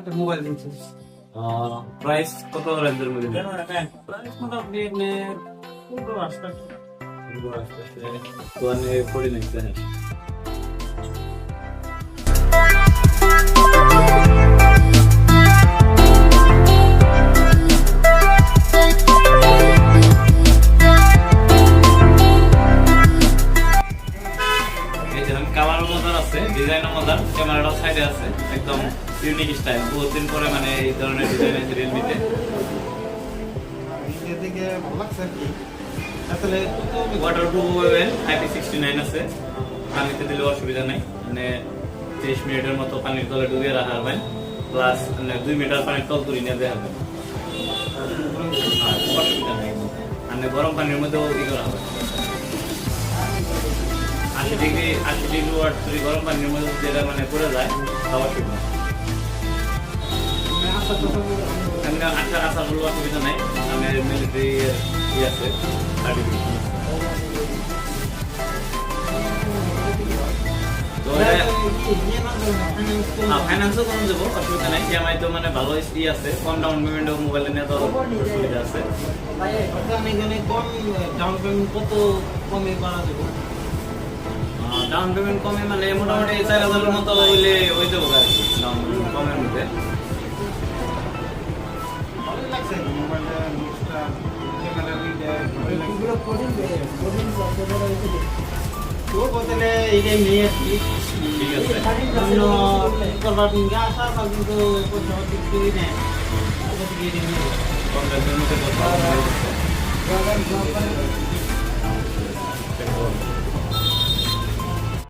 একটা মোবাইল কিনছি। প্রাইস কত রেঞ্জের মধ্যে? প্রাইস মোটামুটি এমনি 15 তো আমি 49 জানেন। ক্যামেরার মজার আছে, ডিজাইনও মজার, ক্যামেরাটা সাইডে আছে, একদম ইউনিক স্টাইল। বহুদিন পরে মানে এই ধরনের ডিজাইন আছে রিয়েলমিতে। দিকে ভালো লাগছে আর কি। আসলে ওয়াটারপ্রুফ ওয়েল IP69 আছে, পানিতে দিলে অসুবিধা নাই। মানে 30 মিনিটের মতো পানির তলে ডুবিয়ে রাখা হবে, প্লাস 2 মিটার পানির তল তুলে নিয়ে দেওয়া হবে, অসুবিধা নেই। মানে গরম পানির মধ্যেও ই করা হবে, 80 ডিগ্রি ওয়াট যদি গরম পানির মধ্যে যেটা মানে পড়ে যায় তাও অসুবিধা নেই। আশা করলেও অসুবিধা নাই। আমি মিলিটারি আছে সার্টিফিকেশন। ফাইন্যান্সও কম দেবো, অসুবিধা নাই। ইএমআই তো মানে ভালো আছে, কম ডাউন পেমেন্টও মোবাইলে নিয়ে তো সুবিধা আছে। কম ডাউন পেমেন্ট কত কমে করা যাবে? ডাউন পেমেন্ট কমে মানে মোটামুটি 4000-এর মতো হইলে হয়ে যাবো আর কি, ডাউন পেমেন্ট কমের মধ্যে। ভালো লাগছে মোবাইলটা, লুকসটা, ক্যামেরা দিকে ভালো লাগছে। তো বলতে এইটাই নিয়ে আসছি। ঠিক আছে, অন্য করবার নিয়ে আসা তা কিন্তু কোথাও ঠিক করি না। কম দামের মধ্যে কথা বলতে